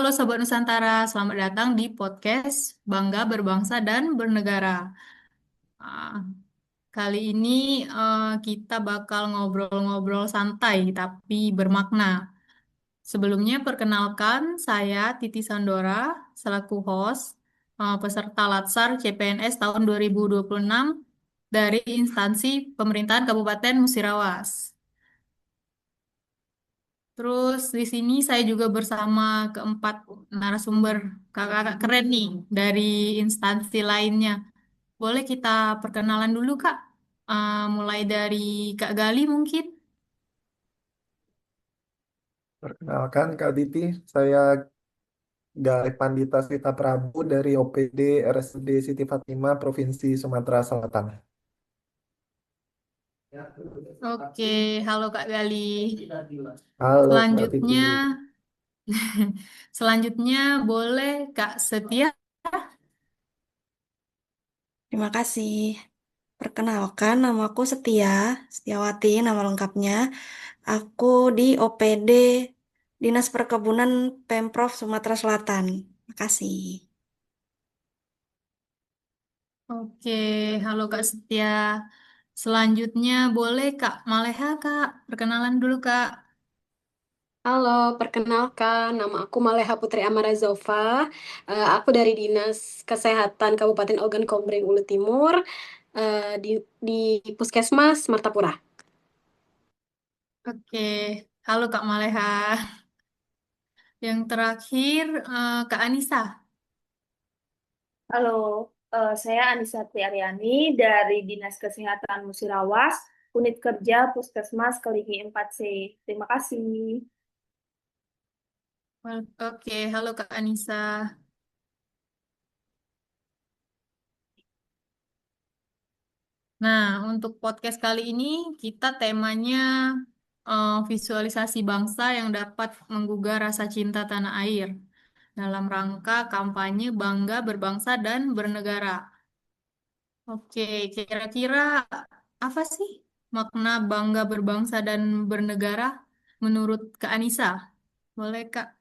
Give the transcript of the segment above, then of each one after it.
Halo Sobat Nusantara, selamat datang di podcast Bangga Berbangsa dan Bernegara. Ah, Kali ini kita bakal ngobrol-ngobrol santai tapi bermakna. Sebelumnya perkenalkan saya Titi Sandora selaku host peserta Latsar CPNS tahun 2026 dari instansi pemerintahan Kabupaten Musirawas. Terus di sini saya juga bersama keempat narasumber kakak-kakak keren nih dari instansi lainnya. Boleh kita perkenalan dulu Kak? Mulai dari Kak Gali mungkin. Perkenalkan Kak Diti, saya Galih Pandita Sita Prabu dari OPD RSUD Siti Fatimah, Provinsi Sumatera Selatan. Oke, halo Kak Gali. Halo Kak Titi. Selanjutnya, selanjutnya boleh Kak Setia. Terima kasih. Perkenalkan, namaku Setiawati, nama lengkapnya. Aku di OPD Dinas Perkebunan Pemprov Sumatera Selatan. Terima kasih. Oke, halo Kak Setia. Selanjutnya boleh Kak Maleha Kak. Perkenalan dulu Kak. Halo, perkenalkan, nama aku Maleha Putri Amara Zova. Aku dari Dinas Kesehatan Kabupaten Ogan Komering Ulu Timur, di Puskesmas Martapura. Oke, halo Kak Maleha. Yang terakhir, Kak Anissa. Halo, saya Anissa Triaryani dari Dinas Kesehatan Musirawas, Unit Kerja Puskesmas Kelingi 4C. Terima kasih. Oke, halo Kak Anissa. Nah, untuk podcast kali ini kita temanya visualisasi bangsa yang dapat menggugah rasa cinta tanah air dalam rangka kampanye Bangga Berbangsa dan Bernegara. Oke, kira-kira apa sih makna bangga berbangsa dan bernegara menurut Kak Anissa? Boleh Kak?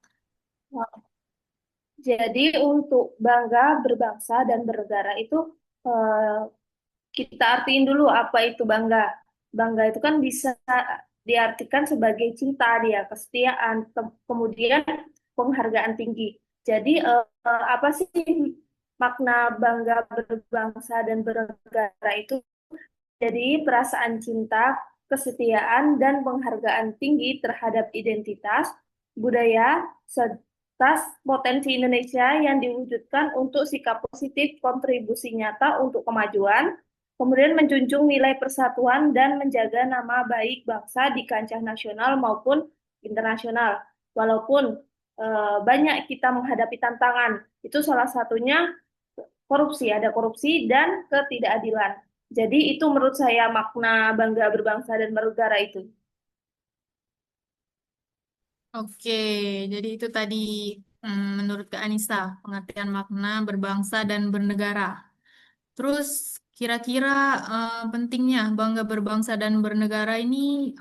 Jadi untuk bangga berbangsa dan bernegara itu eh, kita artiin dulu apa itu bangga. Bangga itu kan bisa diartikan sebagai cinta dia, kesetiaan, kemudian penghargaan tinggi. Jadi apa sih makna bangga berbangsa dan bernegara itu? Jadi perasaan cinta, kesetiaan, dan penghargaan tinggi terhadap identitas, budaya, serta potensi Indonesia yang diwujudkan untuk sikap positif kontribusi nyata untuk kemajuan, kemudian menjunjung nilai persatuan dan menjaga nama baik bangsa di kancah nasional maupun internasional. Walaupun banyak kita menghadapi tantangan, itu salah satunya korupsi, ada korupsi dan ketidakadilan. Jadi itu menurut saya makna bangga berbangsa dan bernegara itu. Oke, jadi itu tadi menurut Kak Anissa, pengertian makna berbangsa dan bernegara. Terus kira-kira pentingnya bangga berbangsa dan bernegara ini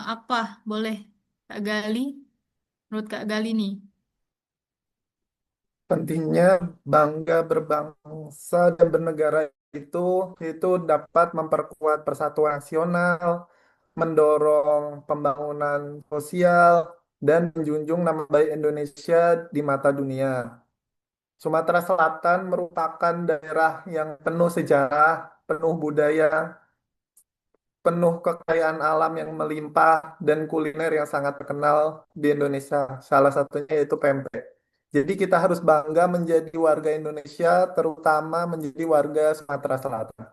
apa? Boleh Kak Gali? Menurut Kak Gali nih. Pentingnya bangga berbangsa dan bernegara itu itu dapat memperkuat persatuan nasional, mendorong pembangunan sosial, dan menjunjung nama baik Indonesia di mata dunia. Sumatera Selatan merupakan daerah yang penuh sejarah, penuh budaya, penuh kekayaan alam yang melimpah, dan kuliner yang sangat terkenal di Indonesia. Salah satunya yaitu pempek. Jadi kita harus bangga menjadi warga Indonesia, terutama menjadi warga Sumatera Selatan.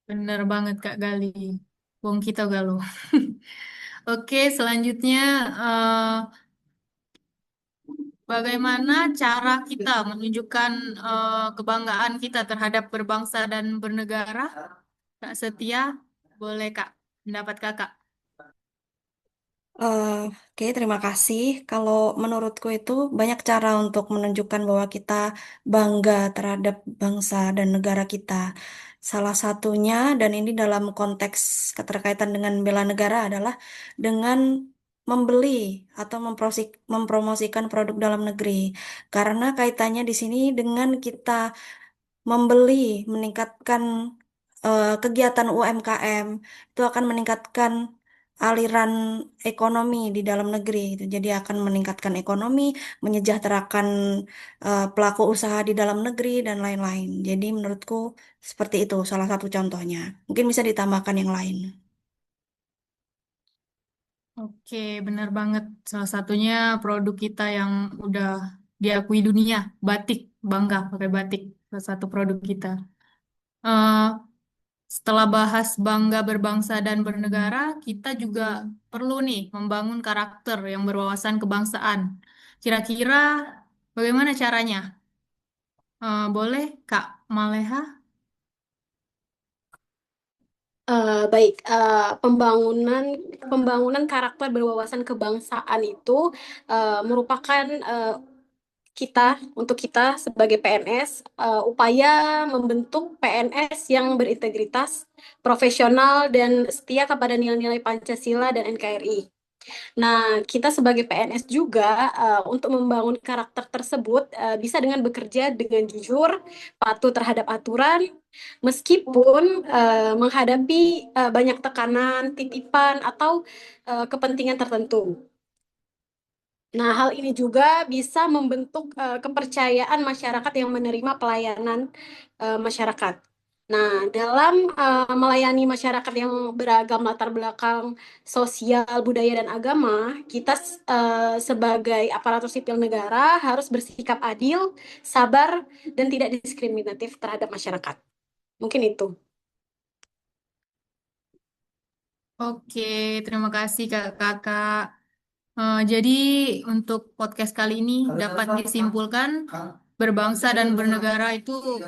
Bener banget Kak Gali. Wong kita galuh. Oke, selanjutnya bagaimana cara kita menunjukkan kebanggaan kita terhadap berbangsa dan bernegara? Kak Setia, boleh Kak, pendapat Kakak. Eh, Oke, terima kasih. Kalau menurutku itu banyak cara untuk menunjukkan bahwa kita bangga terhadap bangsa dan negara kita. Salah satunya, dan ini dalam konteks keterkaitan dengan bela negara adalah dengan membeli atau mempromosikan produk dalam negeri. Karena kaitannya di sini dengan kita membeli, meningkatkan kegiatan UMKM, itu akan meningkatkan aliran ekonomi di dalam negeri. Itu jadi akan meningkatkan ekonomi, menyejahterakan pelaku usaha di dalam negeri dan lain-lain. Jadi menurutku seperti itu salah satu contohnya. Mungkin bisa ditambahkan yang lain. Oke, benar banget. Salah satunya produk kita yang udah diakui dunia, batik, bangga pakai batik. Salah satu produk kita. Eh, Setelah bahas bangga berbangsa dan bernegara, kita juga perlu nih membangun karakter yang berwawasan kebangsaan. Kira-kira bagaimana caranya? Boleh, Kak Maleha? Baik, pembangunan pembangunan karakter berwawasan kebangsaan itu merupakan kita untuk kita sebagai PNS upaya membentuk PNS yang berintegritas, profesional dan setia kepada nilai-nilai Pancasila dan NKRI. Nah, kita sebagai PNS juga untuk membangun karakter tersebut bisa dengan bekerja dengan jujur, patuh terhadap aturan, meskipun menghadapi banyak tekanan, titipan, atau kepentingan tertentu. Nah, hal ini juga bisa membentuk kepercayaan masyarakat yang menerima pelayanan masyarakat. Nah, dalam melayani masyarakat yang beragam latar belakang sosial, budaya, dan agama, kita sebagai aparatur sipil negara harus bersikap adil, sabar, dan tidak diskriminatif terhadap masyarakat. Mungkin itu. Oke, terima kasih Kakak. Jadi untuk podcast kali ini dapat disimpulkan berbangsa dan bernegara itu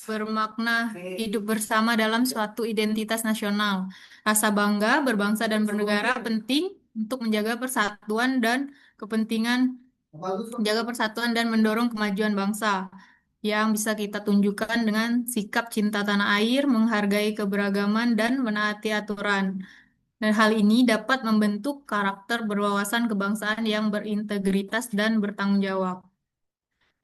bermakna hidup bersama dalam suatu identitas nasional. Rasa bangga berbangsa dan bernegara penting untuk menjaga persatuan dan mendorong kemajuan bangsa yang bisa kita tunjukkan dengan sikap cinta tanah air, menghargai keberagaman dan menaati aturan. Dan hal ini dapat membentuk karakter berwawasan kebangsaan yang berintegritas dan bertanggung jawab.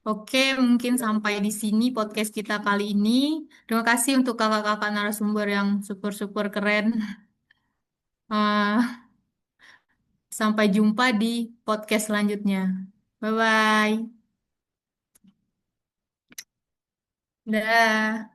Oke, mungkin sampai di sini podcast kita kali ini. Terima kasih untuk kakak-kakak narasumber yang super-super keren. Eh, Sampai jumpa di podcast selanjutnya. Bye-bye. Dah.